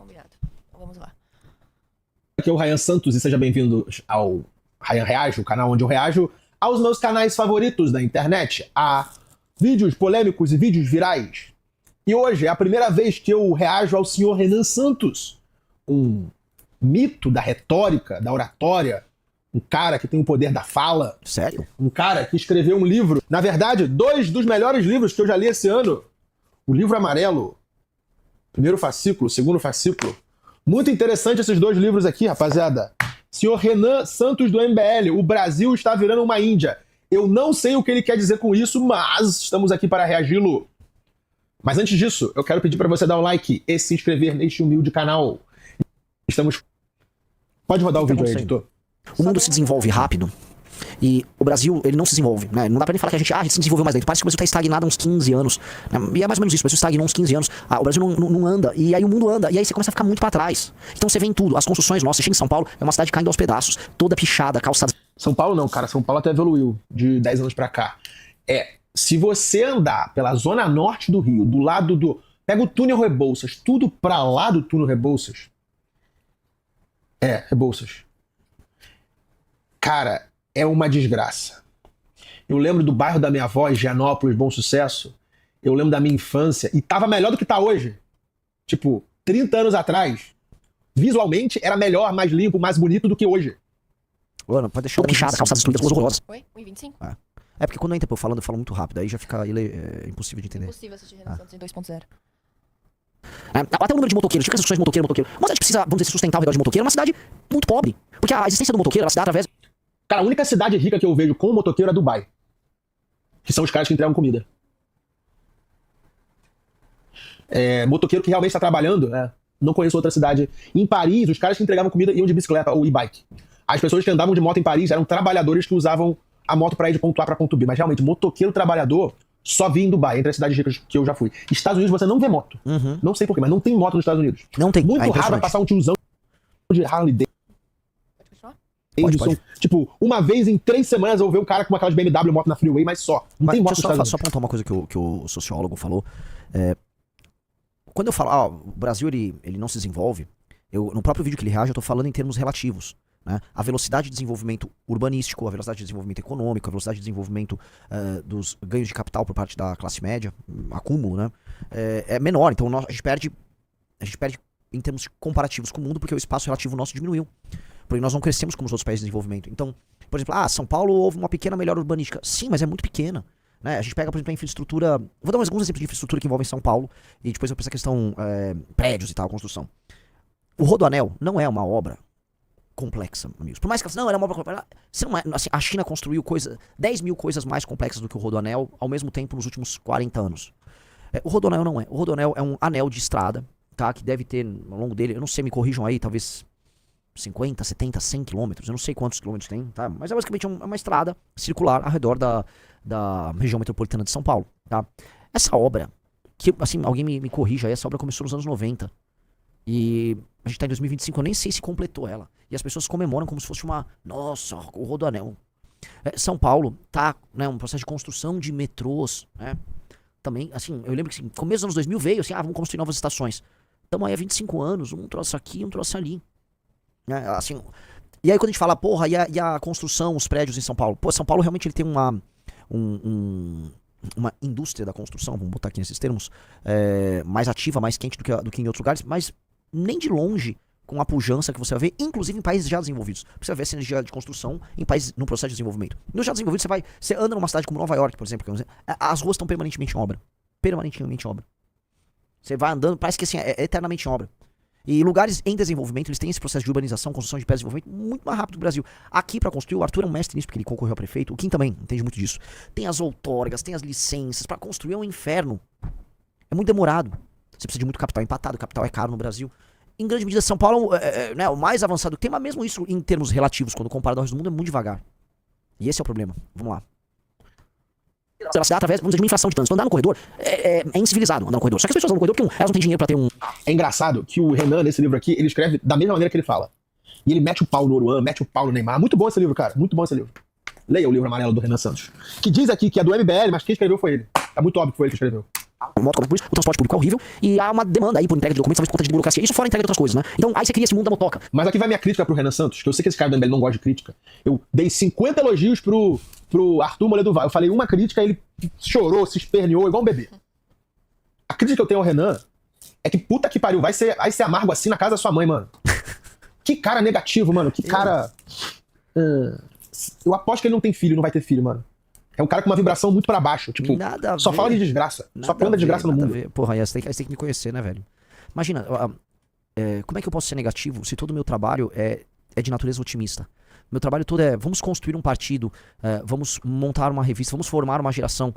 Combinado. Então vamos lá. Aqui é o Ryan Santos e seja bem-vindo ao Ryan Reage, o canal onde eu reajo aos meus canais favoritos da internet, a vídeos polêmicos e vídeos virais. E hoje é a primeira vez que eu reajo ao senhor Renan Santos, um mito da retórica, da oratória, um cara que tem o poder da fala. Sério? Um cara que escreveu um livro, na verdade, 2 dos melhores livros que eu já li esse ano. O Livro Amarelo, primeiro fascículo, segundo fascículo. Muito interessante esses 2 livros aqui, rapaziada. Senhor Renan Santos do MBL, o Brasil está virando uma Índia. Eu não sei o que ele quer dizer com isso, mas estamos aqui para reagi-lo. Mas antes disso, eu quero pedir para você dar um like e se inscrever neste humilde canal. Estamos... Pode rodar o vídeo aí, editor. O mundo se desenvolve rápido e o Brasil, ele não se desenvolve, né? Não dá pra nem falar que a gente se desenvolveu mais dentro. Parece que o Brasil tá estagnado há uns 15 anos, né? E é mais ou menos isso, o Brasil estagnou uns 15 anos, o Brasil não anda, e aí o mundo anda, e aí você começa a ficar muito pra trás. Então você vê em tudo, as construções nossas, você chega em São Paulo, é uma cidade caindo aos pedaços, toda pichada, calçada. São Paulo não, cara, São Paulo até evoluiu de 10 anos pra cá. Se você andar pela zona norte do Rio, do lado do... Pega o túnel Rebouças, tudo pra lá do túnel Rebouças. Rebouças. Cara, é uma desgraça. Eu lembro do bairro da minha avó, Higienópolis, Bom Sucesso. Eu lembro da minha infância. E tava melhor do que tá hoje. Tipo, 30 anos atrás. Visualmente, era melhor, mais limpo, mais bonito do que hoje. Mano, pode deixar pichada, calçadas destruídas, coisas horrorosas. Oi? 1,25? É porque quando entra eu falo muito rápido, aí já fica impossível de entender. Impossível assistir Renan Santos em 2.0. Até o número de motoqueiros, fica as discussões de motoqueiro. Uma cidade precisa, vamos dizer, se sustentar ao redor de motoqueiro, é uma cidade muito pobre. Porque a existência do motoqueiro, ela se dá através... Cara, a única cidade rica que eu vejo com motoqueiro é Dubai. Que são os caras que entregam comida. Motoqueiro que realmente está trabalhando, né? Não conheço outra cidade. Em Paris, os caras que entregavam comida iam de bicicleta ou e-bike. As pessoas que andavam de moto em Paris eram trabalhadores que usavam a moto para ir de ponto A para ponto B. Mas realmente, motoqueiro trabalhador só vi em Dubai, entre as cidades ricas que eu já fui. Estados Unidos você não vê moto. Não sei porquê, mas não tem moto nos Estados Unidos. Não tem. Muito raro vai passar um tiozão de Harley Davidson. Pode. Tipo, uma vez em 3 semanas eu vou ver um cara com aquelas BMW moto na freeway, mas só. Não tem moto nos Estados Unidos. Só apontar uma coisa que o sociólogo falou. Quando eu falo, o Brasil ele não se desenvolve, no próprio vídeo que ele reage, eu tô falando em termos relativos. Né? A velocidade de desenvolvimento urbanístico, a velocidade de desenvolvimento econômico, a velocidade de desenvolvimento dos ganhos de capital por parte da classe média, acúmulo, né? É menor. Então a gente perde em termos comparativos com o mundo porque o espaço relativo nosso diminuiu. Porque nós não crescemos como os outros países de desenvolvimento. Então, por exemplo, São Paulo houve uma pequena melhora urbanística. Sim, mas é muito pequena. Né? A gente pega, por exemplo, a infraestrutura... Vou dar alguns exemplos de infraestrutura que envolvem São Paulo e depois eu penso a questão prédios e tal, construção. O Rodoanel não é uma obra complexa, amigos. Por mais que não, era uma obra complexa. Assim, a China construiu 10 mil coisas mais complexas do que o Rodoanel ao mesmo tempo nos últimos 40 anos. O Rodoanel não é. O Rodoanel é um anel de estrada, tá? Que deve ter ao longo dele, eu não sei, me corrijam aí, talvez 50, 70, 100 quilômetros. Eu não sei quantos quilômetros tem, tá? Mas é basicamente uma estrada circular ao redor da região metropolitana de São Paulo, tá? Essa obra, que assim, alguém me corrija aí, essa obra começou nos anos 90. E a gente tá em 2025, eu nem sei se completou ela. E as pessoas comemoram como se fosse nossa, o Rodoanel. São Paulo tá, né, um processo de construção de metrôs, né? Também, assim, eu lembro que no começo dos anos 2000 veio, assim, vamos construir novas estações. Estamos aí há 25 anos, um troço aqui, um troço ali. Assim, e aí quando a gente fala, porra, e a construção, os prédios em São Paulo? Pô, São Paulo realmente ele tem uma indústria da construção, vamos botar aqui nesses termos, mais ativa, mais quente do que em outros lugares, mas nem de longe com a pujança que você vai ver, inclusive em países já desenvolvidos. Você vai ver essa energia de construção em países no processo de desenvolvimento. Nos já desenvolvidos, você anda numa cidade como Nova York, por exemplo, as ruas estão permanentemente em obra. Permanentemente em obra. Você vai andando, parece que assim, é eternamente em obra. E lugares em desenvolvimento, eles têm esse processo de urbanização, construção de pés de desenvolvimento muito mais rápido do Brasil. Aqui, para construir, o Arthur é um mestre nisso, porque ele concorreu a prefeito. O Kim também entende muito disso. Tem as outorgas, tem as licenças. Para construir é um inferno. É muito demorado. Você precisa de muito capital empatado. O capital é caro no Brasil. Em grande medida, São Paulo é o mais avançado que tem, mas mesmo isso, em termos relativos, quando comparado ao resto do mundo, é muito devagar. E esse é o problema. Vamos lá. Ela se dá através, vamos dizer, de uma infração de trânsito. Andar no corredor é incivilizado andar no corredor. Só que as pessoas andam no corredor porque elas não têm dinheiro pra ter um... É engraçado que o Renan, nesse livro aqui, ele escreve da mesma maneira que ele fala. E ele mete o pau no Oruan, mete o pau no Neymar. Muito bom esse livro, cara. Muito bom esse livro. Leia o Livro Amarelo do Renan Santos. Que diz aqui que é do MBL, mas quem escreveu foi ele. É muito óbvio que foi ele que escreveu. a moto cobra por isso, o transporte público é horrível, e há uma demanda aí por entrega de documentos, talvez por conta de burocracia, isso fora a entrega de outras coisas, né? Então, aí você cria esse mundo da motoca. Mas aqui vai minha crítica pro Renan Santos, que eu sei que esse cara do MBL não gosta de crítica. Eu dei 50 elogios pro Arthur Moledo Vale. Eu falei uma crítica, ele chorou, se esperneou, igual um bebê. A crítica que eu tenho ao Renan é que puta que pariu, vai ser amargo assim na casa da sua mãe, mano. Que cara negativo, mano. Que cara... Eu aposto que ele não tem filho, não vai ter filho, mano. É um cara com uma vibração muito pra baixo. Tipo, Nada a só ver. fala de desgraça. Nada Só planta desgraça no nada a mundo. ver. Porra, aí você tem que me conhecer, né, velho? Imagina, como é que eu posso ser negativo se todo o meu trabalho é de natureza otimista? Meu trabalho todo é, vamos construir um partido, vamos montar uma revista, vamos formar uma geração.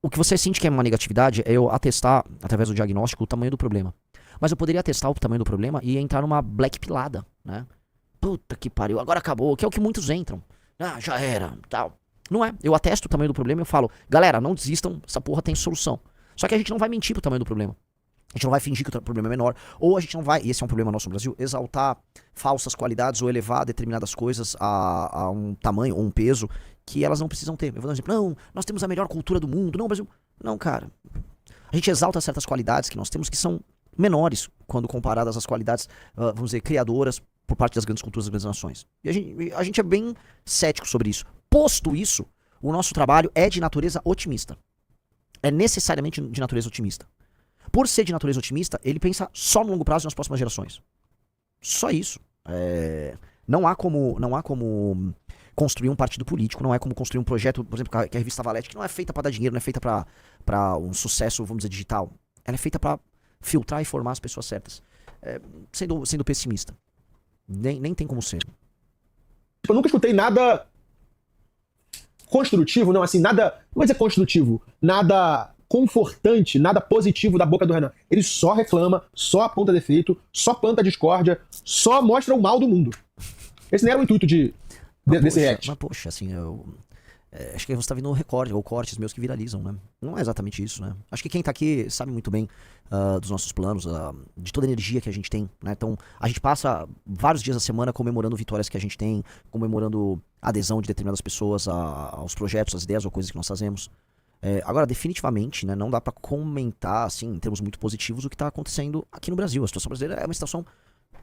O que você sente que é uma negatividade é eu atestar, através do diagnóstico, o tamanho do problema. Mas eu poderia atestar o tamanho do problema e entrar numa black pilada, né? Puta que pariu, agora acabou, que é o que muitos entram. Ah, já era, tal. Não é, eu atesto o tamanho do problema e eu falo, galera, não desistam, essa porra tem solução. Só que a gente não vai mentir pro tamanho do problema. A gente não vai fingir que o problema é menor, ou a gente não vai, e esse é um problema nosso no Brasil, exaltar falsas qualidades ou elevar determinadas coisas a um tamanho ou um peso que elas não precisam ter. Eu vou dar um exemplo, não, nós temos a melhor cultura do mundo, não, Brasil. Não, cara. A gente exalta certas qualidades que nós temos que são menores quando comparadas às qualidades, vamos dizer, criadoras por parte das grandes culturas das grandes nações. E a gente é bem cético sobre isso. Posto isso, o nosso trabalho é de natureza otimista. É necessariamente de natureza otimista. Por ser de natureza otimista, ele pensa só no longo prazo e nas próximas gerações. Só isso. Não há como construir um partido político, não é como construir um projeto, por exemplo, que a revista Valete, que não é feita para dar dinheiro, não é feita para um sucesso, vamos dizer, digital. Ela é feita para filtrar e formar as pessoas certas. Sendo pessimista. Nem tem como ser. Eu nunca escutei nada construtivo, não, assim, nada, não vou dizer construtivo, nada confortante, nada positivo da boca do Renan. Ele só reclama, só aponta defeito, só planta discórdia, só mostra o mal do mundo. Esse nem era o intuito desse react. Mas poxa, assim, acho que você tá vendo recorde, ou cortes meus que viralizam, né? Não é exatamente isso, né? Acho que quem tá aqui sabe muito bem dos nossos planos, de toda a energia que a gente tem, né? Então, a gente passa vários dias da semana comemorando vitórias que a gente tem, comemorando a adesão de determinadas pessoas aos projetos, às ideias ou coisas que nós fazemos. Agora, definitivamente, né, não dá pra comentar, assim, em termos muito positivos, o que tá acontecendo aqui no Brasil. A situação brasileira é uma situação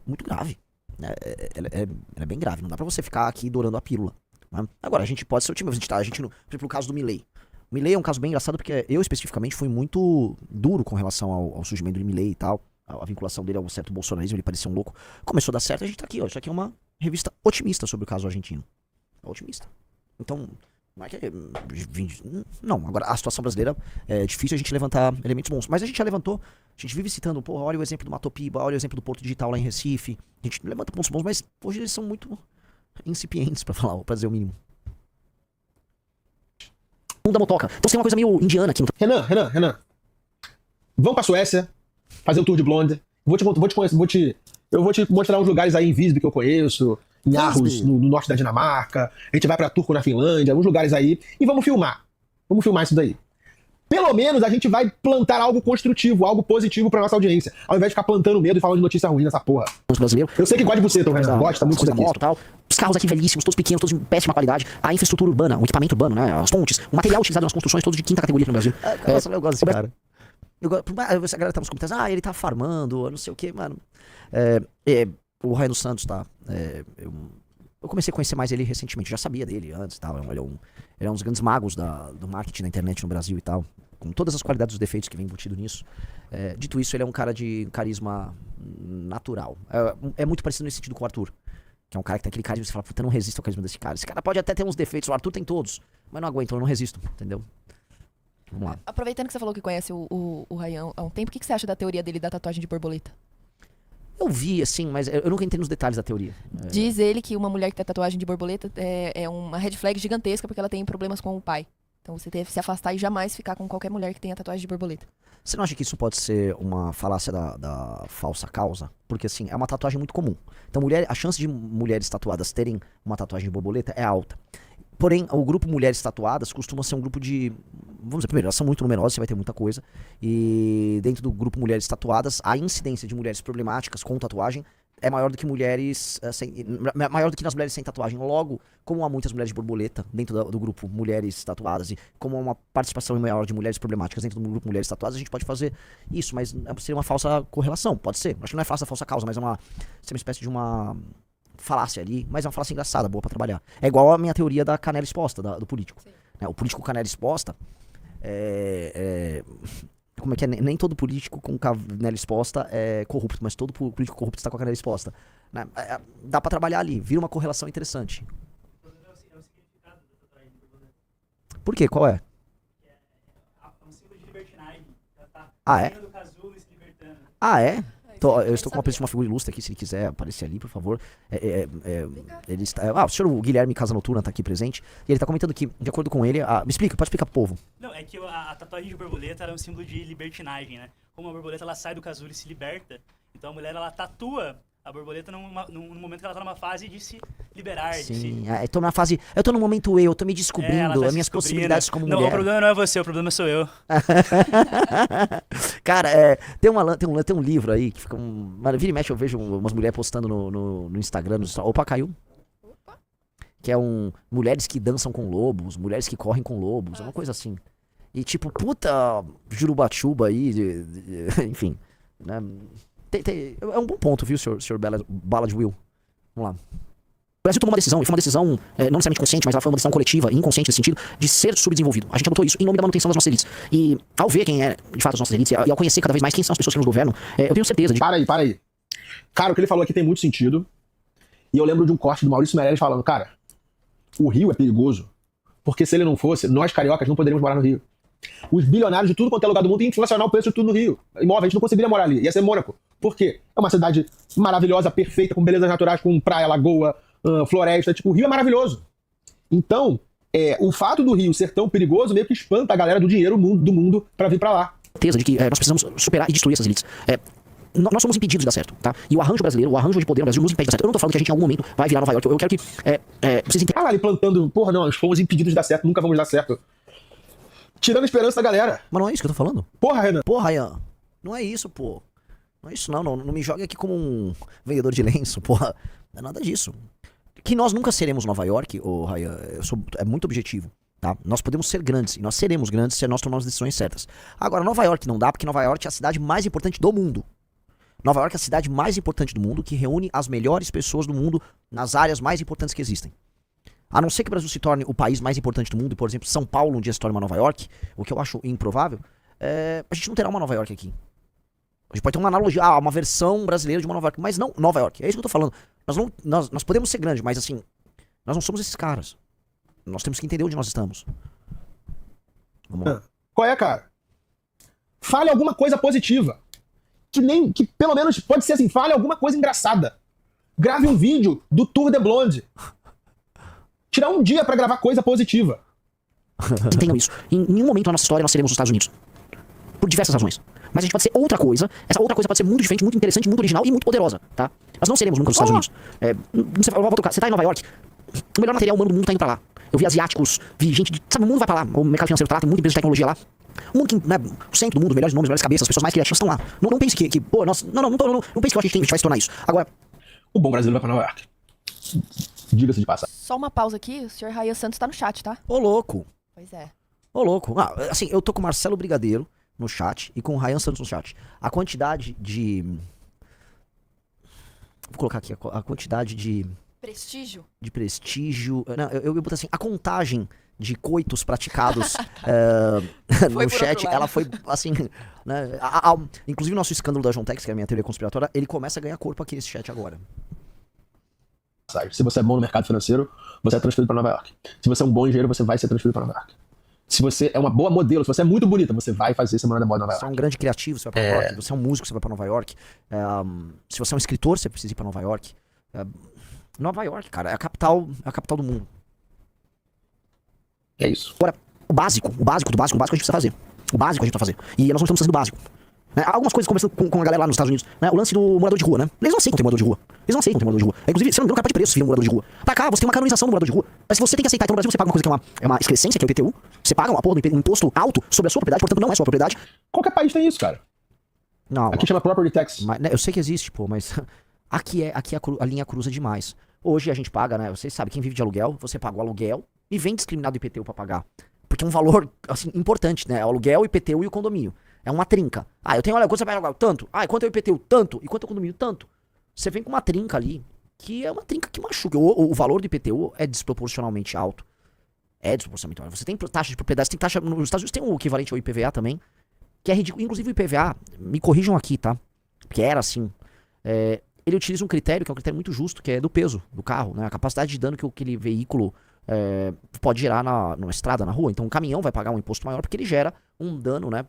muito grave. Ela é bem grave. Não dá pra você ficar aqui dourando a pílula. Né? Agora, a gente pode ser otimista. Por exemplo, o caso do Milei. O Milei é um caso bem engraçado porque eu, especificamente, fui muito duro com relação ao surgimento do Milei e tal. A vinculação dele ao certo bolsonarismo, ele parecia um louco. Começou a dar certo, a gente tá aqui, ó. Isso aqui é uma revista otimista sobre o caso argentino. Otimista. Então, não é que... Não, agora a situação brasileira é difícil a gente levantar elementos bons. Mas a gente já levantou, a gente vive citando, porra, olha o exemplo do Matopiba, olha o exemplo do Porto Digital lá em Recife. A gente levanta pontos bons, mas hoje eles são muito incipientes, pra dizer o mínimo. Mundo da motoca. Então tem uma coisa meio indiana aqui. Renan. Vamos pra Suécia, fazer o tour de Blonde. Eu vou te mostrar uns lugares aí em Visby que eu conheço, em Aarhus, no norte da Dinamarca. A gente vai pra Turku, na Finlândia, alguns lugares aí. E vamos filmar. Vamos filmar isso daí. Pelo menos a gente vai plantar algo construtivo, algo positivo pra nossa audiência. Ao invés de ficar plantando medo e falando de notícia ruim nessa porra. Os brasileiros. Eu sei que gosta de você, Renan. Gosta muito disso aqui. Moto, tal. Os carros aqui velhíssimos, todos pequenos, todos de péssima qualidade. A infraestrutura urbana, o equipamento urbano, né? As pontes, o material utilizado nas construções, todos de quinta categoria aqui no Brasil. Eu gosto desse cara. A galera tá nos comentários, ele tá farmando, não sei o que, mano. O Ryan dos Santos, tá? Eu comecei a conhecer mais ele recentemente, já sabia dele antes e tal. Ele é um dos grandes magos do marketing na internet no Brasil e tal. Com todas as qualidades e os defeitos que vem embutido nisso. Dito isso, ele é um cara de carisma natural. É muito parecido nesse sentido com o Arthur. Que é um cara que tem aquele carisma e você fala, puta, eu não resisto ao carisma desse cara. Esse cara pode até ter uns defeitos, o Arthur tem todos. Mas não aguento, eu não resisto, entendeu? Vamos lá. Aproveitando que você falou que conhece o Ryan há um tempo, o que você acha da teoria dele da tatuagem de borboleta? Eu vi, assim, mas eu nunca entrei nos detalhes da teoria. Diz ele que uma mulher que tem tatuagem de borboleta é uma red flag gigantesca porque ela tem problemas com o pai. Então você deve se afastar e jamais ficar com qualquer mulher que tenha tatuagem de borboleta. Você não acha que isso pode ser uma falácia da falsa causa? Porque, assim, é uma tatuagem muito comum. Então, a chance de mulheres tatuadas terem uma tatuagem de borboleta é alta. Porém, o grupo Mulheres Tatuadas costuma ser um grupo de... Vamos dizer, primeiro, elas são muito numerosas, você vai ter muita coisa. E dentro do grupo Mulheres Tatuadas, a incidência de mulheres problemáticas com tatuagem é maior do que mulheres maior do que nas mulheres sem tatuagem. Logo, como há muitas mulheres de borboleta dentro do grupo mulheres tatuadas e como há uma participação maior de mulheres problemáticas dentro do grupo mulheres tatuadas, a gente pode fazer isso, mas seria uma falsa correlação, pode ser. Acho que não é falsa causa, mas seria uma espécie de uma falácia ali, mas é uma falácia engraçada, boa pra trabalhar. É igual a minha teoria da canela exposta, do político. O político canela exposta como é que é? Nem todo político com canela exposta é corrupto, mas todo político corrupto está com a canela exposta. Né? Dá pra trabalhar ali, vira uma correlação interessante. Por quê? Qual é? É um símbolo de libertinagem. Ah, é? Do casulo e se libertando. Ah, é? Eu estou com uma pessoa, uma figura ilustre aqui, se ele quiser aparecer ali, por favor. Ele está, o senhor Guilherme Casa Noturna está aqui presente, e ele está comentando que, de acordo com ele, me explica, pode explicar pro povo. Não, é que a tatuagem de borboleta era um símbolo de libertinagem, né? Como a borboleta ela sai do casulo e se liberta, então a mulher ela tatua a borboleta num momento que ela tá numa fase de se liberar. Sim, eu tô no momento eu tô me descobrindo, as minhas possibilidades como mulher. Não, o problema não é você, o problema sou eu. Cara, tem um livro aí que fica mano, vira e mexe, eu vejo umas mulheres postando no Instagram, opa, caiu. Que é mulheres que dançam com lobos, mulheres que correm com lobos, é uma coisa assim. E tipo, puta jurubachuba aí, enfim, né? É um bom ponto, viu, senhor Bala de Will? Vamos lá. O Brasil tomou uma decisão, e foi uma decisão não necessariamente consciente, mas ela foi uma decisão coletiva, inconsciente nesse sentido, de ser subdesenvolvido. A gente adotou isso em nome da manutenção das nossas elites. E ao ver quem é, de fato, as nossas elites, e ao conhecer cada vez mais quem são as pessoas que nos governam, eu tenho certeza de... Para aí. Cara, o que ele falou aqui tem muito sentido. E eu lembro de um corte do Maurício Meirelles falando, cara, o Rio é perigoso, porque se ele não fosse, nós cariocas não poderíamos morar no Rio. Os bilionários de tudo quanto é lugar do mundo iam inflacionar o preço de tudo no Rio. Imóvel, a gente não conseguiria morar ali. Ia ser Mônaco. Por quê? É uma cidade maravilhosa, perfeita, com belezas naturais, com praia, lagoa, floresta. Tipo, o Rio é maravilhoso. Então, o fato do Rio ser tão perigoso meio que espanta a galera do dinheiro do mundo pra vir pra lá. Certeza de que nós precisamos superar e destruir essas elites. Nós somos impedidos de dar certo, tá? E o arranjo brasileiro, o arranjo de poder no Brasil nos impede de dar certo. Eu não tô falando que a gente em algum momento vai virar Nova York. Eu quero que vocês entendam. Ah, ali plantando, porra, não, nós fomos impedidos de dar certo, nunca vamos dar certo. Tirando a esperança da galera. Mas não é isso que eu tô falando. Porra, Renan. Porra, Ryan. Não é isso, pô. Não é isso, não me jogue aqui como um vendedor de lenço, porra. Não é nada disso. Que nós nunca seremos Nova York, Ryan, é muito objetivo, tá? Nós podemos ser grandes, e nós seremos grandes se nós tomarmos as decisões certas. Agora, Nova York não dá, porque Nova York é a cidade mais importante do mundo. Nova York é a cidade mais importante do mundo, que reúne as melhores pessoas do mundo nas áreas mais importantes que existem. A não ser que o Brasil se torne o país mais importante do mundo, e, por exemplo, São Paulo um dia se torne uma Nova York, o que eu acho improvável, a gente não terá uma Nova York aqui. A gente pode ter uma analogia, uma versão brasileira de uma Nova York, mas não Nova York. É isso que eu tô falando. Nós podemos ser grandes, mas assim, nós não somos esses caras. Nós temos que entender onde nós estamos. Vamos lá. Qual é, cara? Fale alguma coisa positiva. Que pelo menos pode ser assim, fale alguma coisa engraçada. Grave um vídeo do Tour de Blonde. Tirar um dia pra gravar coisa positiva. Entendam isso. Em nenhum momento da nossa história nós seremos os Estados Unidos. Por diversas razões. Mas a gente pode ser outra coisa. Essa outra coisa pode ser muito diferente, muito interessante, muito original e muito poderosa, tá? Nós não seremos nunca os Estados Unidos. Você tá em Nova York, o melhor material humano do mundo tá indo pra lá. Eu vi asiáticos, vi gente de... Sabe, o mundo vai pra lá. O mercado financeiro tá lá, tem muita empresa de tecnologia lá. O mundo que, né, o centro do mundo, melhores nomes, melhores cabeças, as pessoas mais criativas estão lá. Não pense que pô, nós... Não pense que a gente vai se tornar isso. Agora... O bom brasileiro vai pra Nova York. Diga-se de passar. Só uma pausa aqui, o senhor Ryan Santos tá no chat, tá? Ô, louco. Pois é. Ô, louco. Assim, eu tô com o Marcelo Brigadeiro no chat e com o Ryan Santos no chat. A quantidade de... Vou colocar aqui, a quantidade de... Prestígio? De prestígio... Não, eu boto assim, a contagem de coitos praticados no chat, ela foi, assim... Né, inclusive o nosso escândalo da John Tex, que é a minha teoria conspiratória, ele começa a ganhar corpo aqui nesse chat agora. Se você é bom no mercado financeiro, você é transferido para Nova York. Se você é um bom engenheiro, você vai ser transferido para Nova York. Se você é uma boa modelo, se você é muito bonita, você vai fazer Semana da Moda em Nova York. Se você é um grande criativo, você vai para Nova York. Se você é um músico, você vai para Nova York. Se você é um escritor, você precisa ir para Nova York. Nova York, cara, é a capital do mundo. É isso. Agora, o básico do básico a gente precisa fazer. O básico a gente precisa fazer. E nós não estamos fazendo o básico. Algumas coisas conversando com a galera lá nos Estados Unidos, né? O lance do morador de rua, né? Eles não aceitam ter morador de rua. Eles não aceitam ter morador de rua. Inclusive, se não me engano, capa de preço se vira um morador de rua. Pra cá, você tem uma canonização do morador de rua. Mas se você tem que aceitar, então no Brasil você paga uma coisa que é uma excrescência, que é o IPTU. Você paga uma porra do imposto alto sobre a sua propriedade, portanto não é sua propriedade. Qualquer país tem isso, cara. Não. Aqui chama property tax. Mas, né, eu sei que existe, pô, mas Aqui a linha cruza demais. Hoje a gente paga, né? Vocês sabem, quem vive de aluguel, você paga o aluguel e vem discriminado o IPTU pra pagar. Porque é um valor, assim, importante, né? O aluguel, o IPTU e o condomínio. É uma trinca. Eu tenho, olha, quanto você paga aluguel? Tanto. E quanto é o IPTU? Tanto. E quanto é o condomínio? Tanto. Você vem com uma trinca ali, que é uma trinca que machuca. O valor do IPTU é desproporcionalmente alto. É desproporcionalmente alto. Você tem taxa de propriedade, você tem taxa... Nos Estados Unidos tem o equivalente ao IPVA também, que é ridículo. Inclusive o IPVA, me corrijam aqui, tá? Porque era assim... ele utiliza um critério, que é um critério muito justo, que é do peso do carro, né? A capacidade de dano que aquele veículo pode gerar na estrada, na rua. Então um caminhão vai pagar um imposto maior porque ele gera um dano, né?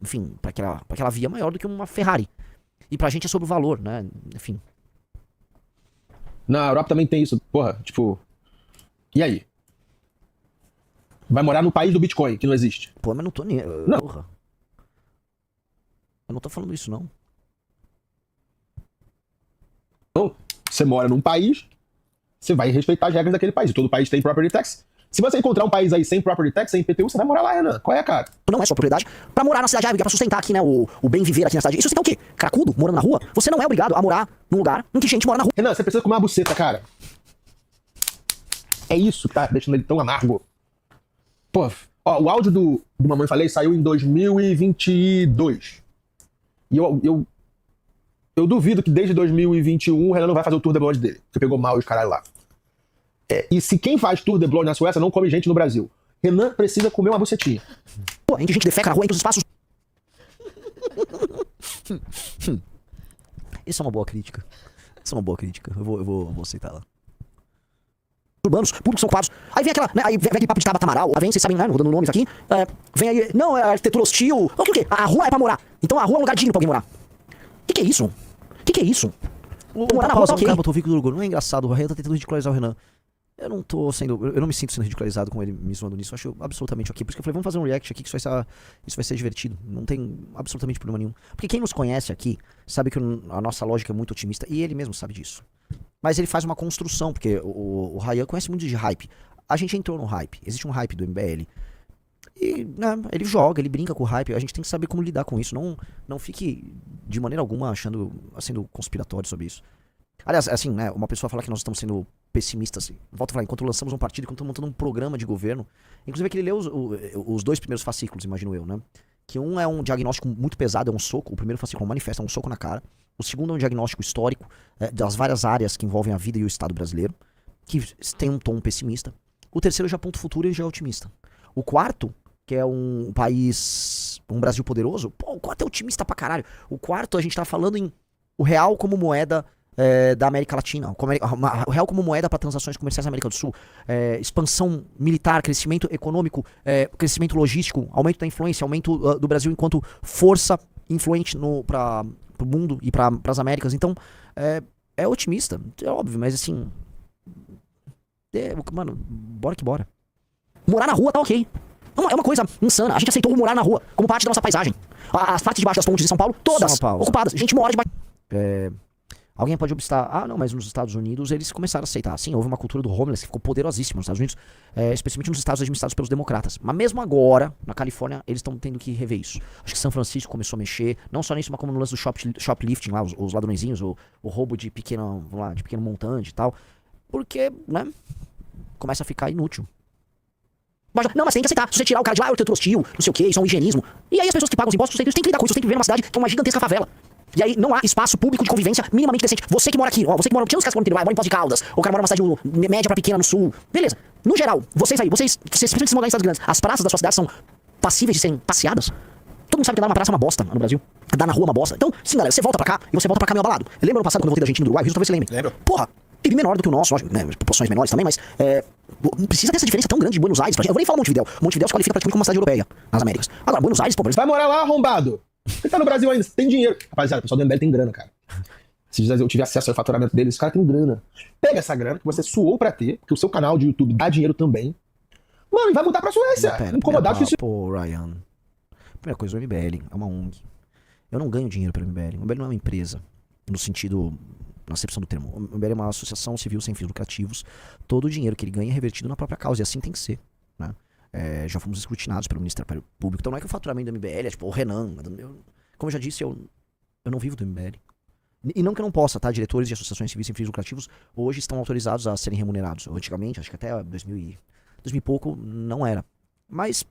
Enfim, para aquela via maior do que uma Ferrari. E pra gente é sobre o valor, né? Enfim. Na Europa também tem isso, porra, tipo... E aí? Vai morar no país do Bitcoin, que não existe. Pô, mas não tô nem... Não. Porra. Eu não tô falando isso, não. Então, você mora num país, você vai respeitar as regras daquele país. Todo país tem property tax. Se você encontrar um país aí sem property tax, sem IPTU, você vai morar lá, Renan. Qual é, cara? Não é só propriedade. Pra morar na cidade, é pra sustentar aqui, né, o bem viver aqui na cidade. E sustentar o quê? Cracudo, morando na rua? Você não é obrigado a morar num lugar em que gente mora na rua. Renan, você precisa comer uma buceta, cara. É isso que tá deixando ele tão amargo. Pô, ó, o áudio do Mamãe Falei saiu em 2022. E eu duvido que desde 2021 o Renan não vai fazer o Tour de Blonde dele. Porque pegou mal os caralho lá. E se quem faz Tour de Blonde na Suécia não come gente no Brasil. Renan precisa comer uma bucetinha. Pô, em que gente defeca na rua, entre os espaços... Isso é uma boa crítica. Isso é uma boa crítica. Eu vou aceitar lá. Urbanos, públicos são ocupados. Aí vem aquela, né, aí vem aquele papo de Tabata Amaral, aí vem, vocês sabem, né, não dando nomes aqui, vem aí, não, é arquitetura hostil, o quê? A rua é pra morar. Então a rua é um lugar digno pra alguém morar. Que é isso? Que é isso? Morar na rua, tá ok. Cara, não é engraçado, o Renan tá tentando ridicularizar o Renan. Eu não me sinto sendo ridicularizado com ele me zoando nisso, eu acho absolutamente ok. Por isso que eu falei, vamos fazer um react aqui que isso vai ser divertido. Não tem absolutamente problema nenhum. Porque quem nos conhece aqui sabe que a nossa lógica é muito otimista, e ele mesmo sabe disso. Mas ele faz uma construção, porque o Ryan conhece muito de hype. A gente entrou no hype, existe um hype do MBL. E né, ele joga, ele brinca com o hype, a gente tem que saber como lidar com isso. Não fique de maneira alguma sendo conspiratório sobre isso. Aliás, assim, né, uma pessoa fala que nós estamos sendo pessimistas. Volto a falar, enquanto lançamos um partido, enquanto estamos montando um programa de governo. Inclusive é que ele leu os dois primeiros fascículos, imagino eu, né? Que um é um diagnóstico muito pesado, é um soco. O primeiro fascículo é um manifesto, é um soco na cara. O segundo é um diagnóstico histórico das várias áreas que envolvem a vida e o Estado brasileiro, que tem um tom pessimista. O terceiro já aponta o futuro e já é otimista. O quarto, que é um país, um Brasil poderoso, pô, o quarto é otimista pra caralho. O quarto a gente tá falando em o real como moeda da América Latina, o real como moeda para transações comerciais na América do Sul, expansão militar, crescimento econômico, crescimento logístico, aumento da influência, aumento do Brasil enquanto força influente para o mundo e para as Américas. Então, é otimista, é óbvio, mas assim, mano, bora que bora. Morar na rua tá ok. É uma coisa insana. A gente aceitou morar na rua como parte da nossa paisagem. As partes de baixo das pontes de São Paulo, todas ocupadas. A gente mora debaixo. Alguém pode obstar, não, mas nos Estados Unidos eles começaram a aceitar. Sim, houve uma cultura do homeless que ficou poderosíssima nos Estados Unidos, especialmente nos estados administrados pelos democratas. Mas mesmo agora, na Califórnia, eles estão tendo que rever isso. Acho que São Francisco começou a mexer, não só nisso, mas como no lance do shoplifting lá, os ladrõezinhos, o roubo de pequeno montante e tal. Porque, né, começa a ficar inútil. Mas tem que aceitar. Se você tirar o cara de lá, é arquitetura hostil, não sei o que, isso é um higienismo. E aí as pessoas que pagam os impostos, eles têm que lidar com isso, têm que viver numa cidade que é uma gigantesca favela. E aí não há espaço público de convivência minimamente decente. Você que mora aqui, você que mora... Tinha uns caras que moram no interior, mora em Poços de Caldas, ou o cara mora numa cidade média pra pequena no sul. Beleza. No geral, vocês principalmente se morar em cidades grandes, as praças da sua cidade são passíveis de serem passeadas? Todo mundo sabe que andar numa praça é uma bosta no Brasil. Andar na rua é uma bosta. Então, sim, galera, você volta pra cá e você volta pra cá meio abalado. Lembra no passado quando eu voltei da Argentina do Uruguai? Isso talvez você lembre. Lembro. Porra, PIB menor do que o nosso, lógico, né, proporções menores também, mas precisa dessa diferença tão grande de Buenos Aires. Eu vou nem falar Montevidéu. Montevidéu se qualifica praticamente como uma cidade europeia nas Américas. Agora, Buenos Aires, pô, Vai morar lá, arrombado. Você tá no Brasil ainda, você tem dinheiro. Rapaziada, o pessoal do MBL tem grana, cara. Se eu tive acesso ao faturamento deles, esse cara tem grana. Pega essa grana que você suou pra ter, porque o seu canal de YouTube dá dinheiro também. Mano, e vai mudar pra Suécia. Incomodado com isso. Pô, Ryan. Primeira coisa, o MBL é uma ONG. Eu não ganho dinheiro pelo MBL. O MBL não é uma empresa, no sentido, na acepção do termo. O MBL é uma associação civil sem fins lucrativos. Todo o dinheiro que ele ganha é revertido na própria causa, e assim tem que ser, né? Já fomos escrutinados pelo Ministério Público. Então não é que o faturamento do MBL é tipo o Renan. Como eu já disse, eu não vivo do MBL. E não que eu não possa, tá? Diretores de associações civis sem fins lucrativos hoje estão autorizados a serem remunerados. Antigamente, acho que até 2000 e pouco, não era. Mas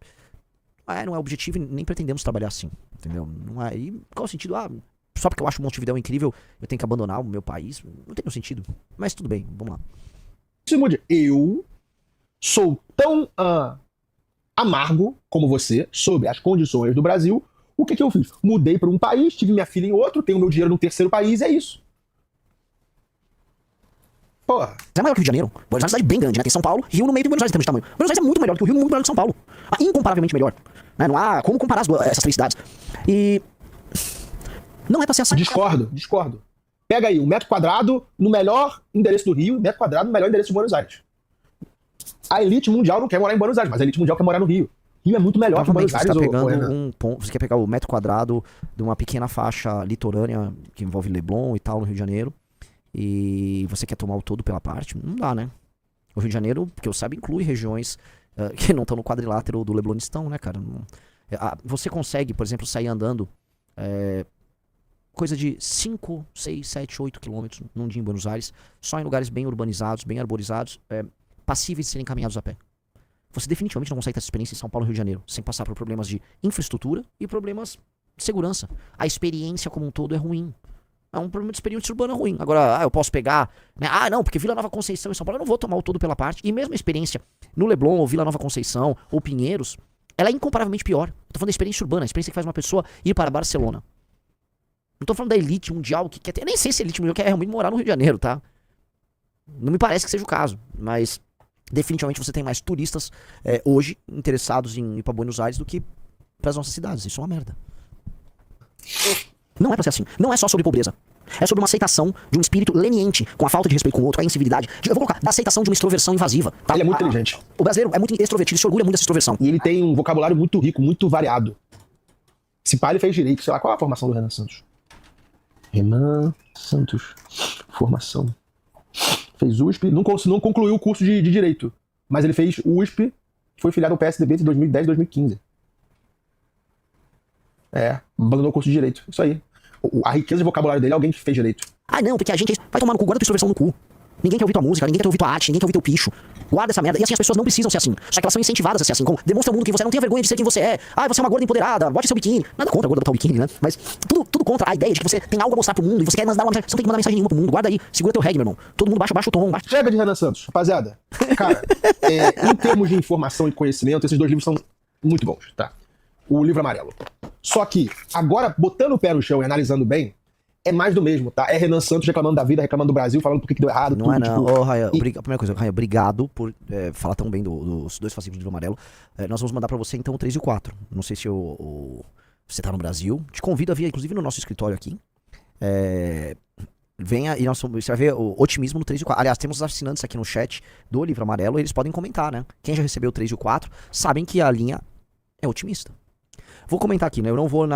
não é objetivo e nem pretendemos trabalhar assim, entendeu? Não é, e qual o sentido? Só porque eu acho Montevidéu incrível, eu tenho que abandonar o meu país? Não tem nenhum sentido. Mas tudo bem, vamos lá. Eu sou tão amargo como você sobre as condições do Brasil. O que eu fiz? Mudei para um país, tive minha filha em outro, tenho meu dinheiro no terceiro país, é isso. Porra. É maior que o Rio de Janeiro. Buenos Aires é uma cidade bem grande, né? Tem São Paulo, Rio no meio de Buenos Aires em termos de tamanho. Buenos Aires é muito melhor que o Rio, muito melhor que São Paulo. Incomparavelmente melhor. Né? Não há como comparar essas três cidades. E não é pra ser assim. Discordo. Pega aí, 1 metro quadrado no melhor endereço do Rio, 1 metro quadrado no melhor endereço de Buenos Aires. A elite mundial não quer morar em Buenos Aires, mas a elite mundial quer morar no Rio. Rio é muito melhor que Buenos Aires. Você tá pegando você quer pegar o metro quadrado de uma pequena faixa litorânea que envolve Leblon e tal, no Rio de Janeiro, e você quer tomar o todo pela parte? Não dá, né? O Rio de Janeiro, que eu saiba, inclui regiões que não estão no quadrilátero do Leblonistão, né, cara? Você consegue, por exemplo, sair andando coisa de 5, 6, 7, 8 quilômetros num dia em Buenos Aires, só em lugares bem urbanizados, bem arborizados, passíveis de serem caminhados a pé. Você definitivamente não consegue ter essa experiência em São Paulo e Rio de Janeiro, sem passar por problemas de infraestrutura e problemas de segurança. A experiência como um todo é ruim. É um problema de experiência urbana ruim. Agora, eu posso pegar, né? Não, porque Vila Nova Conceição e São Paulo eu não vou tomar o todo pela parte. E mesmo a experiência no Leblon, ou Vila Nova Conceição, ou Pinheiros, ela é incomparavelmente pior. Eu tô falando da experiência urbana, a experiência que faz uma pessoa ir para Barcelona. Não tô falando da elite mundial que quer ter. Eu nem sei se a elite mundial quer realmente morar no Rio de Janeiro, tá? Não me parece que seja o caso, mas definitivamente você tem mais turistas hoje interessados em ir pra Buenos Aires do que pras nossas cidades. Isso é uma merda. Não é pra ser assim. Não é só sobre pobreza. É sobre uma aceitação de um espírito leniente, com a falta de respeito com o outro, com a incivilidade. Eu vou colocar, da aceitação de uma extroversão invasiva. Tá? Ele é muito inteligente. O brasileiro é muito extrovertido, ele se orgulha muito dessa extroversão. E ele tem um vocabulário muito rico, muito variado. Esse pai ele fez direito, sei lá, qual é a formação do Renan Santos? Renan Santos. Formação. Fez USP, não concluiu o curso de Direito. Mas ele fez USP, foi filiado ao PSDB de 2010 e 2015. Abandonou o curso de Direito. Isso aí. A riqueza de vocabulário dele é alguém que fez Direito. Não, porque a gente vai tomar no cu, guarda tua extroversão no cu. Ninguém quer ouvir tua música, ninguém quer ouvir tua arte, ninguém quer ouvir teu picho. Guarda essa merda. E assim, as pessoas não precisam ser assim. Só que elas são incentivadas a ser assim. Como demonstra ao mundo que você não tem vergonha de ser quem você é. Você é uma gorda empoderada, bote seu biquíni. Nada contra a gorda botar o biquíni, né? Mas tudo contra a ideia de que você tem algo a mostrar pro mundo e você quer mandar uma mensagem. Você não tem que mandar mensagem nenhuma pro mundo. Guarda aí, segura teu reggae, meu irmão. Todo mundo baixa o tom. Chega de Renan Santos, rapaziada. Cara, em termos de informação e conhecimento, esses dois livros são muito bons, tá? O Livro Amarelo. Só que, agora, botando o pé no chão e analisando bem, é mais do mesmo, tá? É Renan Santos reclamando da vida, reclamando do Brasil, falando por que deu errado. Não tudo, é não. tipo... Raia, primeira coisa, Raia, obrigado por falar tão bem dos dois fascículos do Livro Amarelo. Nós vamos mandar pra você, então, o 3 e o 4. Não sei se você tá no Brasil. Te convido a vir, inclusive, no nosso escritório aqui. Venha e você vai ver o otimismo no 3 e o 4. Aliás, temos os assinantes aqui no chat do Livro Amarelo, eles podem comentar, né? Quem já recebeu o 3 e o 4, sabem que a linha é otimista. Vou comentar aqui, né? Eu não vou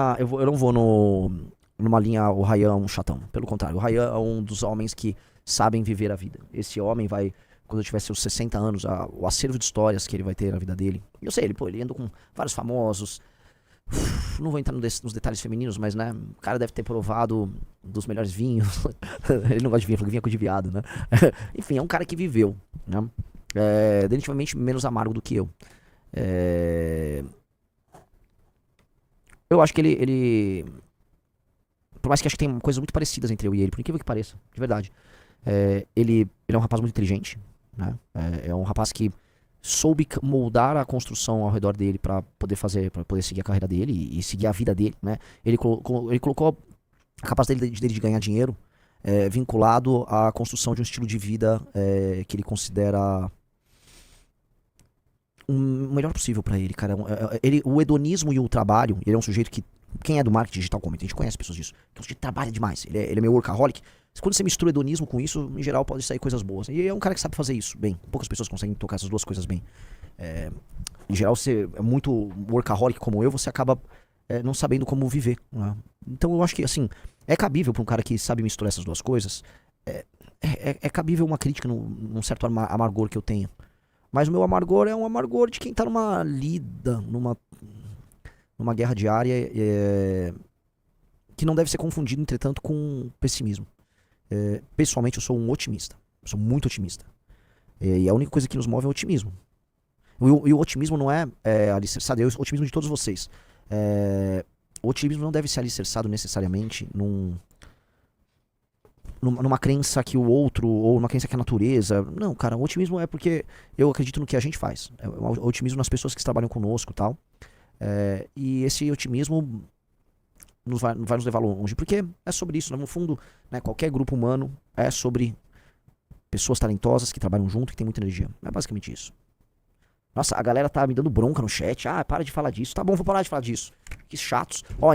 numa linha, o Rayan é um chatão. Pelo contrário, o Rayan é um dos homens que sabem viver a vida. Esse homem vai, quando eu tiver seus 60 anos, o acervo de histórias que ele vai ter na vida dele. Eu sei, ele anda com vários famosos. Não vou entrar nos detalhes femininos, mas, né, o cara deve ter provado dos melhores vinhos. Ele não gosta de vinho, porque vinho é coisa de viado, né? Enfim, é um cara que viveu, né? Definitivamente menos amargo do que eu. Eu acho que ele por mais que acho que tem coisas muito parecidas entre eu e ele, por incrível que pareça, de verdade. Ele é um rapaz muito inteligente, né? É um rapaz que soube moldar a construção ao redor dele para poder seguir a carreira dele e seguir a vida dele, né? Ele colocou a capacidade dele de ganhar dinheiro vinculado à construção de um estilo de vida que ele considera o melhor possível para ele, cara. O hedonismo e o trabalho, ele é um sujeito que, quem é do marketing digital comenta, a gente conhece pessoas disso, que é um sujeito que trabalha demais, ele é meio workaholic. Quando você mistura hedonismo com isso, em geral pode sair coisas boas. E é um cara que sabe fazer isso bem. Poucas pessoas conseguem tocar essas duas coisas bem. Em geral, você é muito workaholic como eu, você acaba não sabendo como viver, né? Então eu acho que, assim, é cabível para um cara que sabe misturar essas duas coisas, é cabível uma crítica num certo amargor que eu tenho. Mas o meu amargor é um amargor de quem tá numa lida, numa guerra diária, que não deve ser confundido, entretanto, com pessimismo. Pessoalmente, eu sou um otimista. Eu sou muito otimista. E a única coisa que nos move é o otimismo. E o otimismo não é alicerçado, é o otimismo de todos vocês. O otimismo não deve ser alicerçado necessariamente numa crença que o outro, ou numa crença que a natureza. Não, cara, o otimismo é porque eu acredito no que a gente faz. O otimismo nas pessoas que trabalham conosco e tal. E esse otimismo vai nos levar longe, porque é sobre isso, né? No fundo, né, qualquer grupo humano é sobre pessoas talentosas que trabalham junto, que tem muita energia. É basicamente isso. Nossa, a galera tá me dando bronca no chat. Ah, para de falar disso. Tá bom, vou parar de falar disso. Que chatos. Ó,